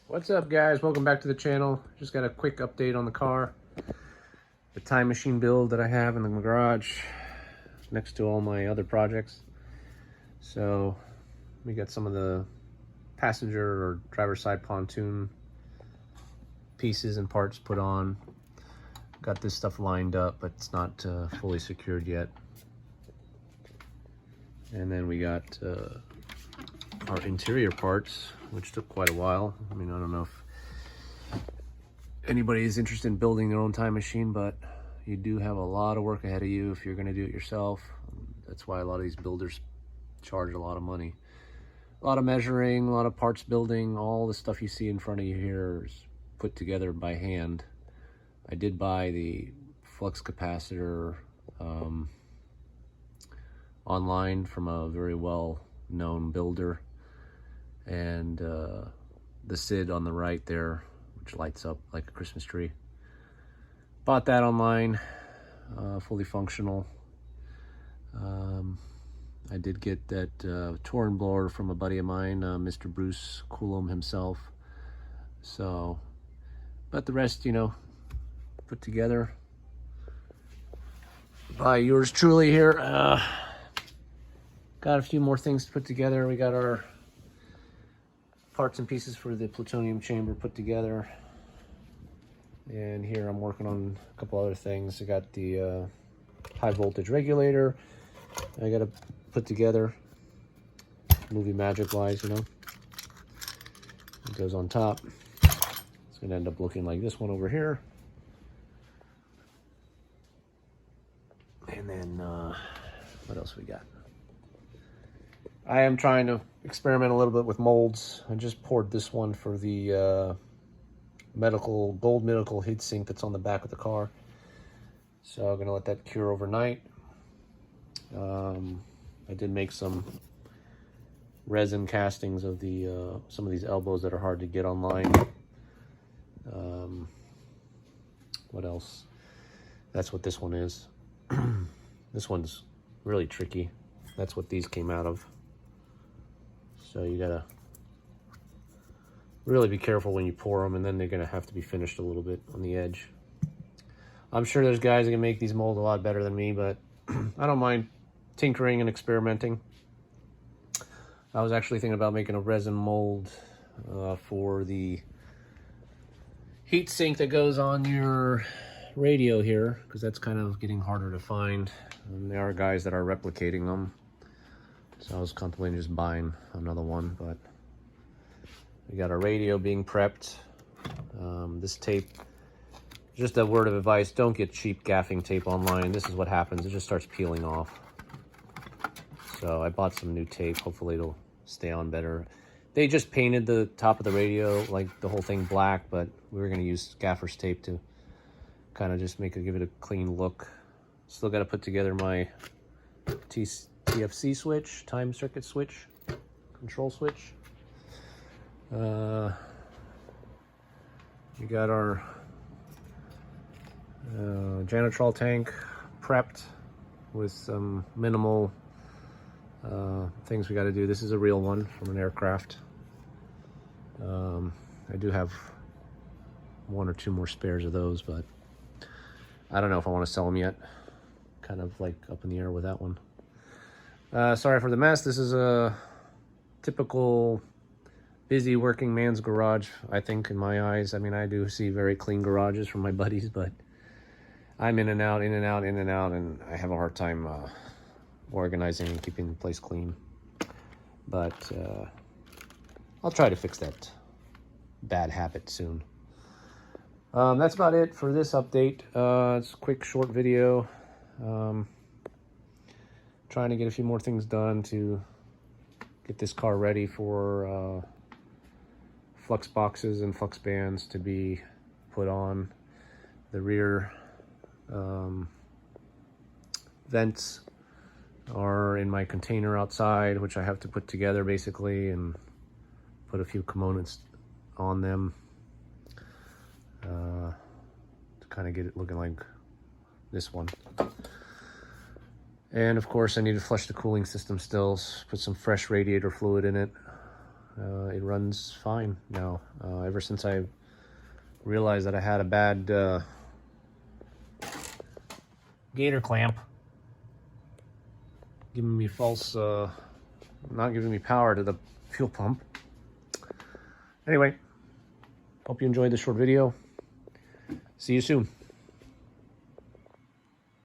What's up, guys? Welcome back to the channel. Just got a quick update on the car. The Time Machine build that I have in the garage next to all my other projects. So we got some of the passenger or driver's side pontoon pieces and parts put on. Got this stuff lined up, but it's not fully secured yet. And then we got our interior parts, which took quite a while. I mean, I don't know if anybody is interested in building their own time machine, but you do have a lot of work ahead of you if you're going to do it yourself. That's why a lot of these builders charge a lot of money. A lot of measuring, a lot of parts building. All the stuff you see in front of you here is put together by hand. I did buy the flux capacitor online from a very well-known builder, and the SID on the right there, which lights up like a Christmas tree. Bought that online, fully functional. I did get that torn blower from a buddy of mine, Mr. Bruce Coulomb himself. So, but the rest, you know, put together by yours truly here. Got a few more things to put together. We got our parts and pieces for the plutonium chamber put together. And here I'm working on a couple other things. I got the high voltage regulator I got to put together, movie magic wise, you know. It goes on top. It's going to end up looking like this one over here. And then what else we got? I am trying to experiment a little bit with molds. I just poured this one for the gold medical heatsink that's on the back of the car. So I'm gonna let that cure overnight. I did make some resin castings of the some of these elbows that are hard to get online. What else? That's what this one is. This one's really tricky. That's what these came out of. So you gotta really be careful when you pour them, and then they're gonna have to be finished a little bit on the edge. I'm sure there's guys that can make these molds a lot better than me, but I don't mind tinkering and experimenting. I was actually thinking about making a resin mold for the heat sink that goes on your radio here, because that's kind of getting harder to find. And there are guys that are replicating them. So I was contemplating just buying another one, but we got our radio being prepped. This tape, just a word of advice, don't get cheap gaffing tape online. This is what happens. It just starts peeling off. So I bought some new tape. Hopefully it'll stay on better. They just painted the top of the radio, like the whole thing black, but we were going to use gaffer's tape to kind of just give it a clean look. Still got to put together my TFC switch, time circuit switch, control switch. We got our janitrol tank prepped with some minimal things we got to do. This is a real one from an aircraft. I do have one or two more spares of those, but I don't know if I want to sell them yet. Kind of like up in the air with that one. Sorry for the mess. This is a typical busy working man's garage, I think, in my eyes. I mean, I do see very clean garages from my buddies, but I'm in and out, in and out, in and out, and I have a hard time organizing and keeping the place clean. But I'll try to fix that bad habit soon. That's about it for this update. It's a quick, short video. Trying to get a few more things done to get this car ready for flux boxes and flux bands to be put on. The rear vents are in my container outside, which I have to put together basically and put a few components on them to kind of get it looking like this one. And of course I need to flush the cooling system still, put some fresh radiator fluid in it. It runs fine now. Ever since I realized that I had a bad gator clamp, giving me false, not giving me power to the fuel pump. Anyway, hope you enjoyed this short video. See you soon.